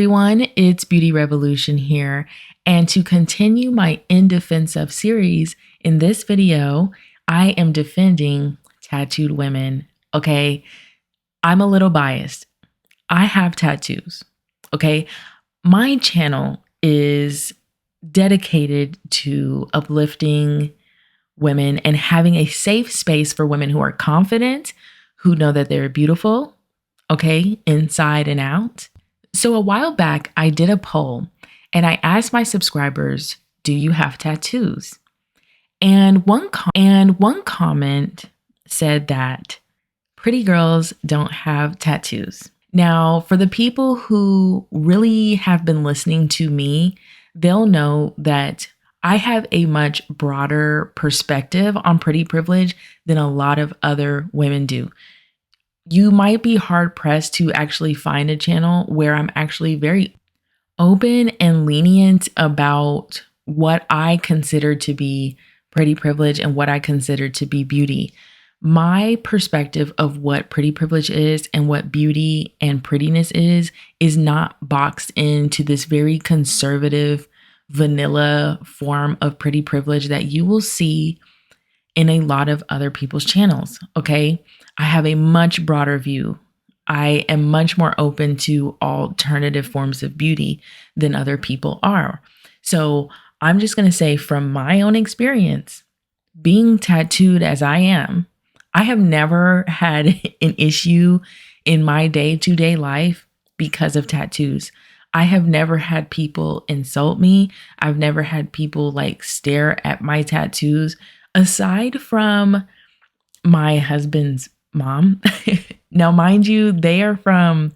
everyone, it's Beauty Revolution here. And to continue my In Defense Of series, in this video, I am defending tattooed women. Okay, I'm a little biased. I have tattoos. Okay, my channel is dedicated to uplifting women and having a safe space for women who are confident, who know that they're beautiful, okay, inside and out. So a while back, I did a poll and I asked my subscribers, do you have tattoos? And one comment said that pretty girls don't have tattoos. Now, for the people who really have been listening to me, they'll know that I have a much broader perspective on pretty privilege than a lot of other women do. You might be hard pressed to actually find a channel where I'm actually very open and lenient about what I consider to be pretty privilege and what I consider to be beauty. My perspective of what pretty privilege is and what beauty and prettiness is not boxed into this very conservative, vanilla form of pretty privilege that you will see in a lot of other people's channels, okay? I have a much broader view. I am much more open to alternative forms of beauty than other people are. So I'm just going to say from my own experience, being tattooed as I am, I have never had an issue in my day-to-day life because of tattoos. I have never had people insult me. I've never had people like stare at my tattoos. Aside from my husband's mom. Now, mind you, they are from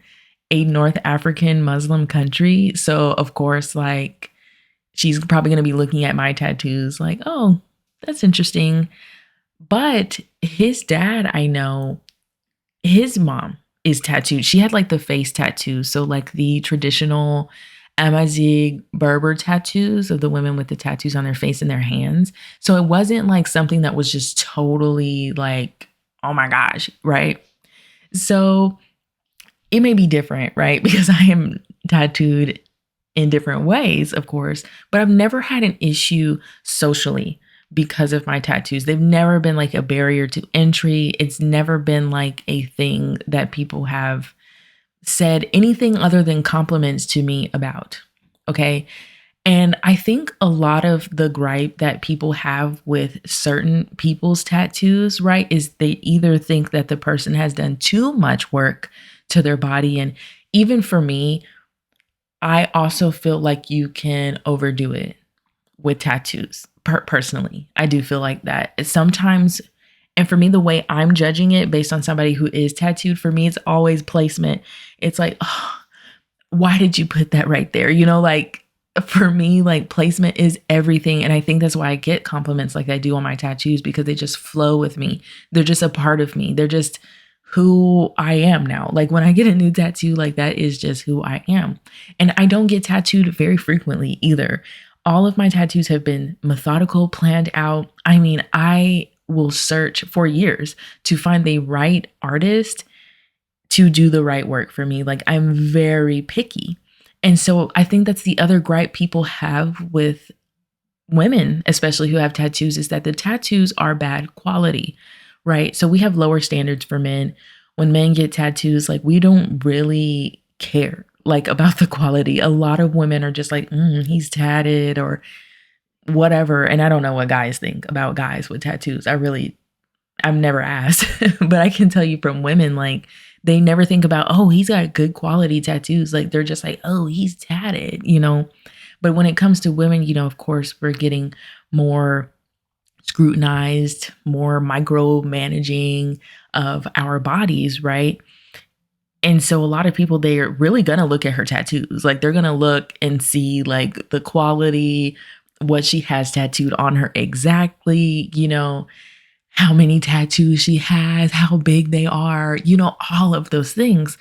a North African Muslim country. So, of course, like, she's probably going to be looking at my tattoos like, oh, that's interesting. But his dad, I know, his mom is tattooed. She had like the face tattoo. So like the traditional Amazigh Berber tattoos of the women with the tattoos on their face and their hands. So it wasn't like something that was just totally like, oh my gosh, right? So it may be different, right? Because I am tattooed in different ways, of course, but I've never had an issue socially because of my tattoos. They've never been like a barrier to entry. It's never been like a thing that people have said anything other than compliments to me about. Okay. And I think a lot of the gripe that people have with certain people's tattoos, right, is they either think that the person has done too much work to their body. And even for me, I also feel like you can overdo it with tattoos. Personally, I do feel like that sometimes. And for me, the way I'm judging it based on somebody who is tattooed, for me, it's always placement. It's like, oh, why did you put that right there? You know, like for me, like placement is everything. And I think that's why I get compliments like I do on my tattoos, because they just flow with me. They're just a part of me. They're just who I am now. Like when I get a new tattoo, like that is just who I am. And I don't get tattooed very frequently either. All of my tattoos have been methodical, planned out. I mean, I will search for years to find the right artist to do the right work for me. Like I'm very picky. And so I think that's the other gripe people have with women, especially who have tattoos, is that the tattoos are bad quality, right? So we have lower standards for men. When men get tattoos, like we don't really care like about the quality. A lot of women are just like, he's tatted or whatever. And I don't know what guys think about guys with tattoos. I've never asked, but I can tell you from women, like they never think about, oh, he's got good quality tattoos. Like they're just like, oh, he's tatted, you know? But when it comes to women, you know, of course, we're getting more scrutinized, more micromanaging of our bodies, right? And so a lot of people, they're really going to look at her tattoos. Like they're going to look and see like the quality, what she has tattooed on her exactly, you know, how many tattoos she has, how big they are, you know, all of those things.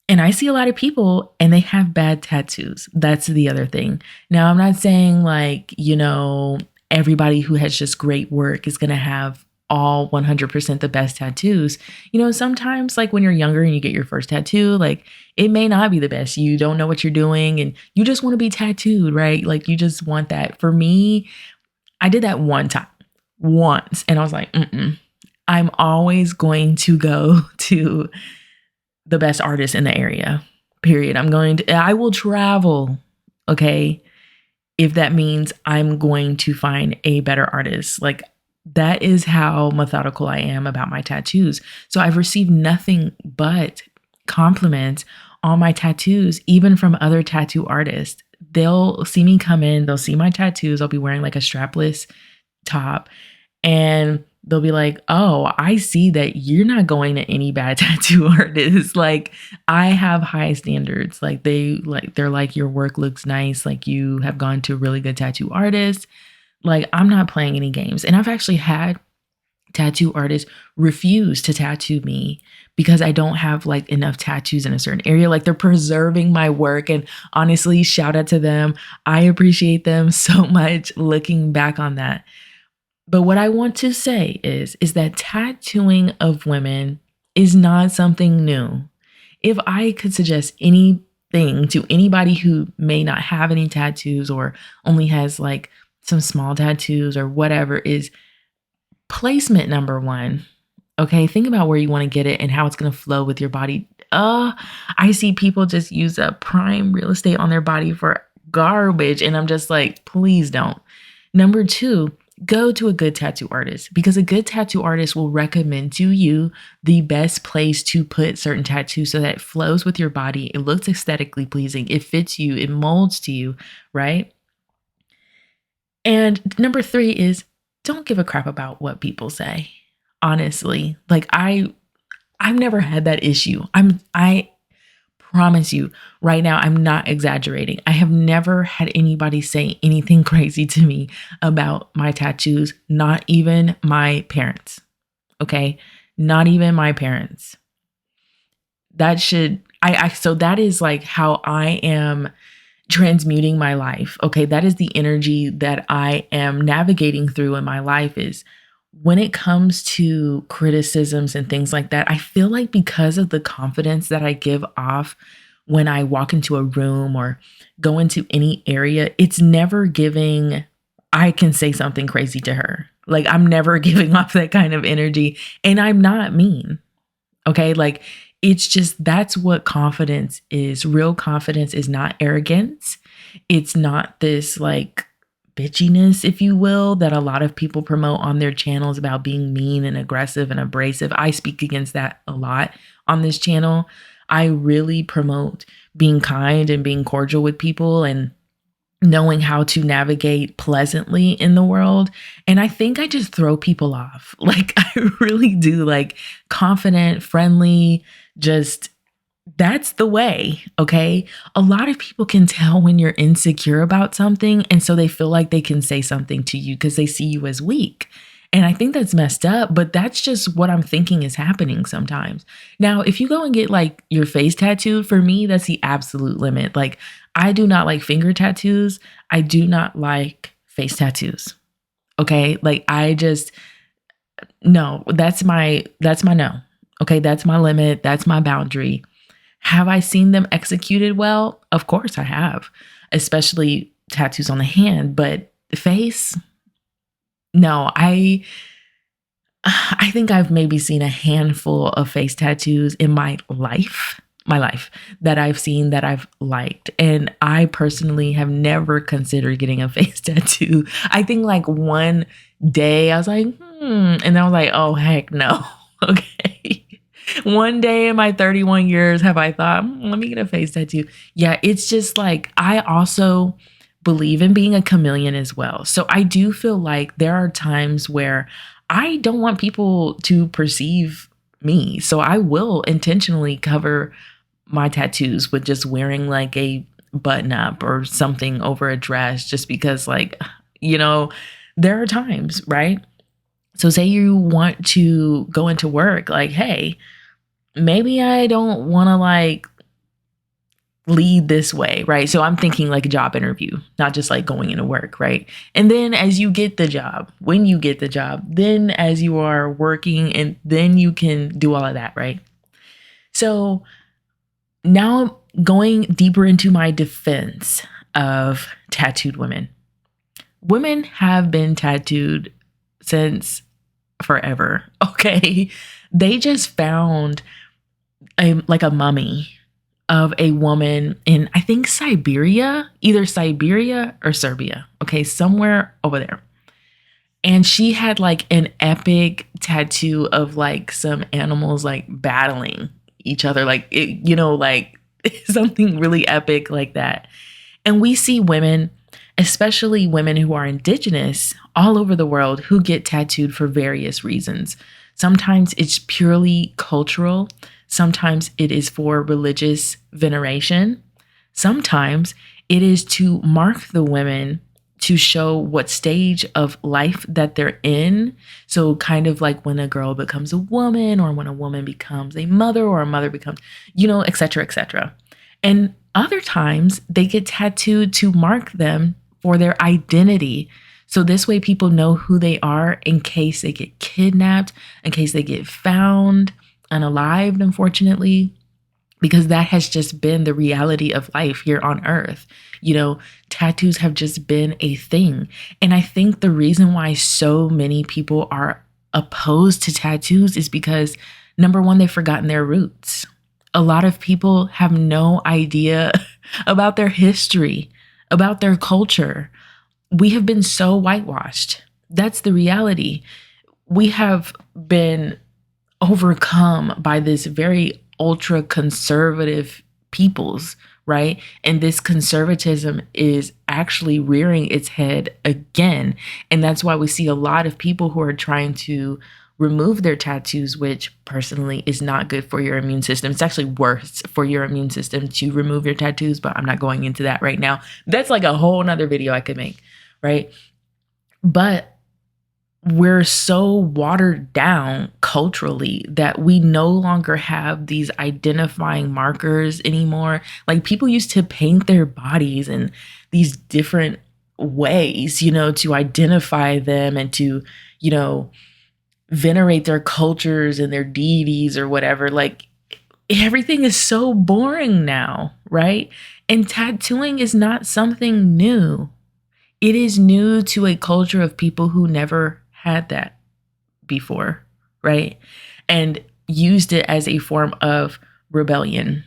And I see a lot of people and they have bad tattoos. That's the other thing. Now, I'm not saying like, you know, everybody who has just great work is going to have all 100% the best tattoos. Sometimes like when you're younger and you get your first tattoo, like it may not be the best. You don't know what you're doing and you just want to be tattooed, right? Like you just want that. For me, I did that once, and I was like, I'm always going to go to the best artist in the area, period. I will travel, okay, if that means I'm going to find a better artist. Like that is how methodical I am about my tattoos. So I've received nothing but compliments on my tattoos, even from other tattoo artists. They'll see me come in, they'll see my tattoos. I'll be wearing like a strapless top, and they'll be like, oh, I see that you're not going to any bad tattoo artists. Like I have high standards. They're like, your work looks nice. Like you have gone to a really good tattoo artist. Like I'm not playing any games. And I've actually had tattoo artists refuse to tattoo me because I don't have like enough tattoos in a certain area. Like they're preserving my work. And honestly, shout out to them. I appreciate them so much looking back on that. But what I want to say is that tattooing of women is not something new. If I could suggest anything to anybody who may not have any tattoos or only has like some small tattoos or whatever, is placement number one. Okay, think about where you want to get it and how it's going to flow with your body. I see people just use a prime real estate on their body for garbage. And I'm just like, please don't. Number two, go to a good tattoo artist, because a good tattoo artist will recommend to you the best place to put certain tattoos so that it flows with your body. It looks aesthetically pleasing. It fits you. It molds to you, right? And number three is don't give a crap about what people say. Honestly, like I've never had that issue. I promise you right now, I'm not exaggerating. I have never had anybody say anything crazy to me about my tattoos, not even my parents. Okay. Not even my parents. So that is like how I am transmuting my life. Okay. That is the energy that I am navigating through in my life. Is when it comes to criticisms and things like that, I feel like because of the confidence that I give off when I walk into a room or go into any area, it's never giving, I can say something crazy to her. Like I'm never giving off that kind of energy, and I'm not mean. Okay. Like it's just, that's what confidence is. Real confidence is not arrogance. It's not this like bitchiness, if you will, that a lot of people promote on their channels about being mean and aggressive and abrasive. I speak against that a lot on this channel. I really promote being kind and being cordial with people and knowing how to navigate pleasantly in the world. And I think I just throw people off. Like I really do. Like confident, friendly, just that's the way. Okay. A lot of people can tell when you're insecure about something. And so they feel like they can say something to you because they see you as weak. And I think that's messed up, but that's just what I'm thinking is happening sometimes. Now, if you go and get like your face tattooed, for me, that's the absolute limit. Like I do not like finger tattoos. I do not like face tattoos. Okay. Like no, that's my no. Okay. That's my limit. That's my boundary. Have I seen them executed well? Of course I have, especially tattoos on the hand, but the face, no, I think I've maybe seen a handful of face tattoos in my life that I've seen that I've liked. And I personally have never considered getting a face tattoo. I think like one day I was like, and I was like, oh, heck no. Okay. One day in my 31 years have I thought, let me get a face tattoo. Yeah, it's just like, I also believe in being a chameleon as well. So I do feel like there are times where I don't want people to perceive me. So I will intentionally cover my tattoos with just wearing like a button up or something over a dress, just because like, there are times, right? So say you want to go into work, like, hey, maybe I don't want to like lead this way, right? So I'm thinking like a job interview, not just like going into work, right? And then as you get the job, when you get the job, then as you are working, and then you can do all of that, right? So now going deeper into my defense of tattooed women. Women have been tattooed since forever, okay? They just found a mummy of a woman in, I think, Siberia, either Siberia or Serbia, okay, somewhere over there. And she had like an epic tattoo of like some animals like battling each other, like, like something really epic like that. And we see women, especially women who are indigenous all over the world, who get tattooed for various reasons. Sometimes it's purely cultural. Sometimes it is for religious veneration. Sometimes it is to mark the women, to show what stage of life that they're in. So kind of like when a girl becomes a woman, or when a woman becomes a mother, or a mother becomes, et cetera, et cetera. And other times they get tattooed to mark them for their identity. So this way people know who they are in case they get kidnapped, in case they get found unalived, unfortunately, because that has just been the reality of life here on earth. Tattoos have just been a thing. And I think the reason why so many people are opposed to tattoos is because, number one, they've forgotten their roots. A lot of people have no idea about their history, about their culture. We have been so whitewashed. That's the reality. We have been overcome by this very ultra conservative peoples, right? And this conservatism is actually rearing its head again. And that's why we see a lot of people who are trying to remove their tattoos, which personally is not good for your immune system. It's actually worse for your immune system to remove your tattoos, but I'm not going into that right now. That's like a whole nother video I could make, right? But we're so watered down culturally that we no longer have these identifying markers anymore. Like, people used to paint their bodies in these different ways, to identify them and to, venerate their cultures and their deities or whatever. Like, everything is so boring now, right? And tattooing is not something new. It is new to a culture of people who never had that before, right? And used it as a form of rebellion.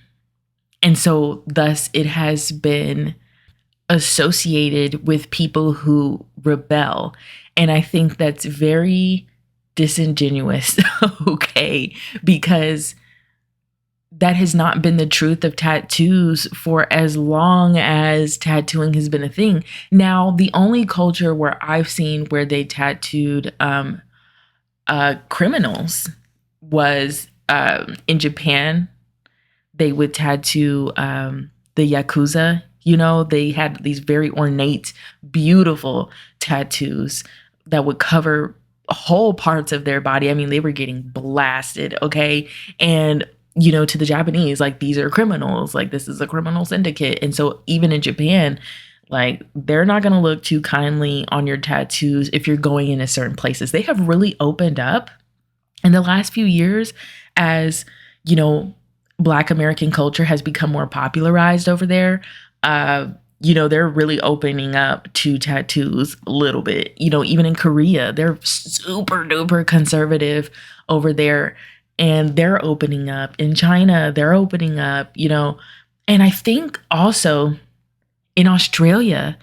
And so thus it has been associated with people who rebel. And I think that's very disingenuous, okay? Because that has not been the truth of tattoos for as long as tattooing has been a thing. Now, the only culture where I've seen where they tattooed criminals was in Japan. They would tattoo the Yakuza. They had these very ornate, beautiful tattoos that would cover whole parts of their body. I mean, they were getting blasted, okay? And to the Japanese, like, these are criminals, like, this is a criminal syndicate. And so even in Japan, like, they're not going to look too kindly on your tattoos if you're going into certain places. They have really opened up in the last few years as, Black American culture has become more popularized over there. They're really opening up to tattoos a little bit. Even in Korea, they're super duper conservative over there. And they're opening up. In China, they're opening up, And I think also in Australia,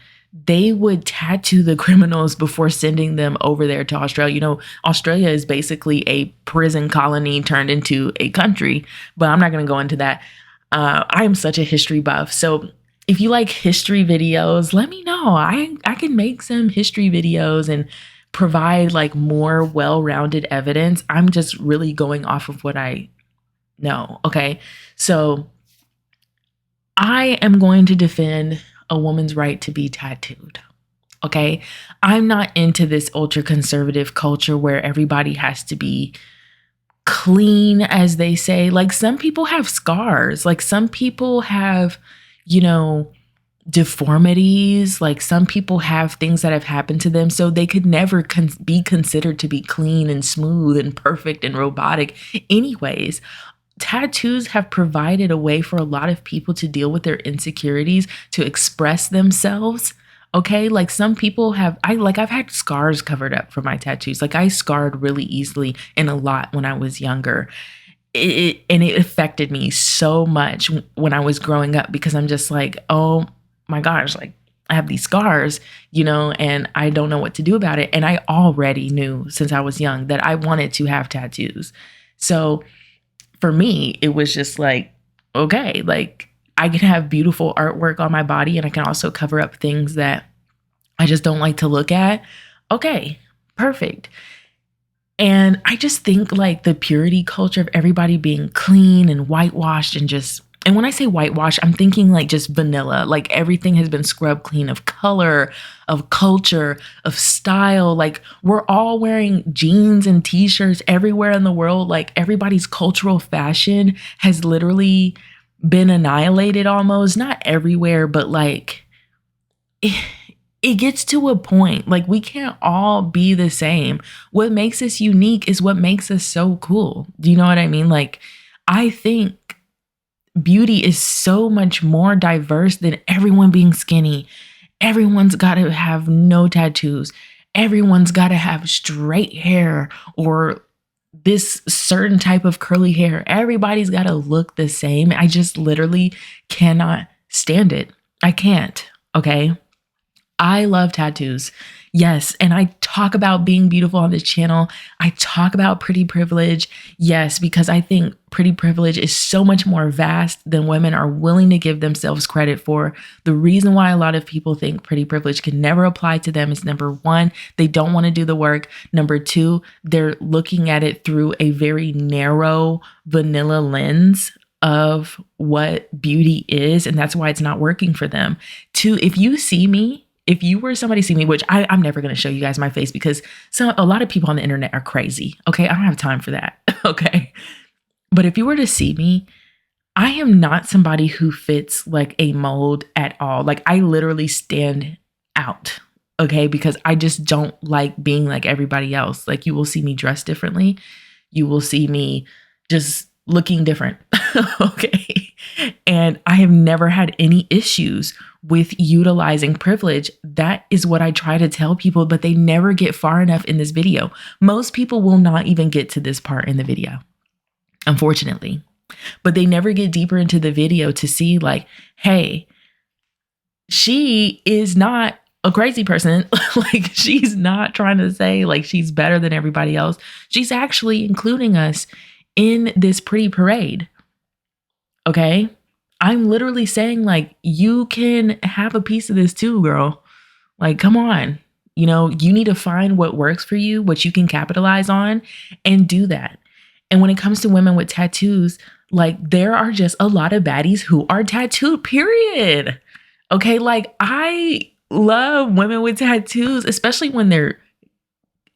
they would tattoo the criminals before sending them over there to Australia. Australia is basically a prison colony turned into a country, but I'm not going to go into that. I am such a history buff. So if you like history videos, let me know. I can make some history videos and provide like more well-rounded evidence. I'm just really going off of what I know. Okay. So I am going to defend a woman's right to be tattooed. Okay. I'm not into this ultra conservative culture where everybody has to be clean, as they say. Like, some people have scars. Like, some people have, you know, deformities. Like some people have things that have happened to them, so they could never be considered to be clean and smooth and perfect and robotic. Anyways, tattoos have provided a way for a lot of people to deal with their insecurities, to express themselves. Okay, like some people have, I've had scars covered up from my tattoos. Like I scarred really easily and a lot when I was younger. And it affected me so much when I was growing up, because I'm just like, oh my gosh, like I have these scars, and I don't know what to do about it. And I already knew since I was young that I wanted to have tattoos. So for me, it was just like, okay, like I can have beautiful artwork on my body and I can also cover up things that I just don't like to look at. Okay, perfect. And I just think like the purity culture of everybody being clean and whitewashed and when I say whitewash, I'm thinking like just vanilla, like everything has been scrubbed clean of color, of culture, of style. Like we're all wearing jeans and t-shirts everywhere in the world. Like everybody's cultural fashion has literally been annihilated almost, not everywhere, but like it gets to a point, like we can't all be the same. What makes us unique is what makes us so cool. Do you know what I mean? Like, I think beauty is so much more diverse than everyone being skinny. Everyone's got to have no tattoos. Everyone's got to have straight hair or this certain type of curly hair. Everybody's got to look the same. I just literally cannot stand it. I can't. Okay. I love tattoos. Yes. And I talk about being beautiful on this channel. I talk about pretty privilege. Yes, because I think pretty privilege is so much more vast than women are willing to give themselves credit for. The reason why a lot of people think pretty privilege can never apply to them is number one, they don't want to do the work. Number two, they're looking at it through a very narrow vanilla lens of what beauty is. And that's why it's not working for them. Two, if you were somebody see me, which I'm never going to show you guys my face because a lot of people on the internet are crazy. Okay. I don't have time for that. Okay. But if you were to see me, I am not somebody who fits like a mold at all. Like I literally stand out. Okay. Because I just don't like being like everybody else. Like you will see me dressed differently. You will see me just looking different. Okay. And I have never had any issues with utilizing privilege. That is what I try to tell people, but they never get far enough in this video. Most people will not even get to this part in the video, unfortunately, but they never get deeper into the video to see like, hey, she is not a crazy person. Like she's not trying to say like she's better than everybody else. She's actually including us in this pretty parade. Okay. I'm literally saying like, you can have a piece of this too, girl. Like, come on, you need to find what works for you, what you can capitalize on and do that. And when it comes to women with tattoos, like there are just a lot of baddies who are tattooed, period. Okay. Like I love women with tattoos, especially when they're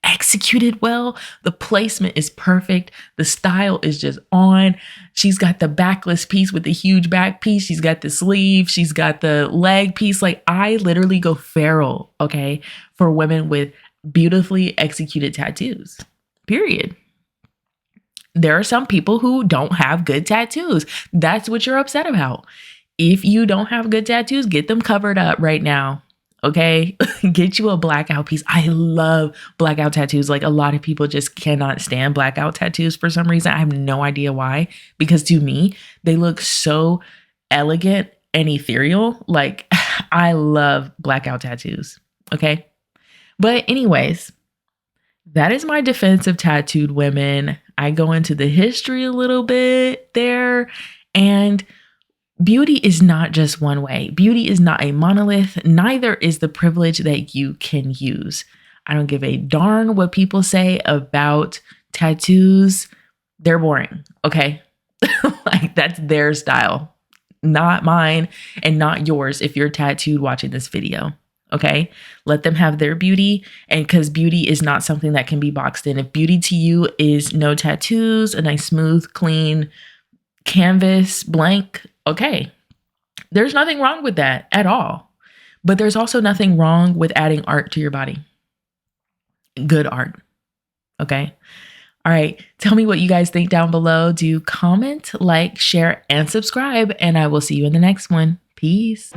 executed well. The placement is perfect. The style is just on. She's got the backless piece with the huge back piece. She's got the sleeve. She's got the leg piece. Like I literally go feral, okay, for women with beautifully executed tattoos, period. There are some people who don't have good tattoos. That's what you're upset about. If you don't have good tattoos, get them covered up right now. Okay, get you a blackout piece. I love blackout tattoos. Like a lot of people just cannot stand blackout tattoos for some reason. I have no idea why, because to me, they look so elegant and ethereal. Like I love blackout tattoos. Okay. But anyways, that is my defense of tattooed women. I go into the history a little bit there, and beauty is not just one way. Beauty is not a monolith. Neither is the privilege that you can use. I don't give a darn what people say about tattoos. They're boring. Okay. Like that's their style, not mine and not yours. If you're tattooed watching this video, okay, let them have their beauty. And because beauty is not something that can be boxed in. If beauty to you is no tattoos, a nice, smooth, clean canvas, blank, okay, There's nothing wrong with that at all. But there's also nothing wrong with adding art to your body. Good art. Okay. All right. Tell me what you guys think down below. Do comment, like, share, and subscribe. And I will see you in the next one. Peace.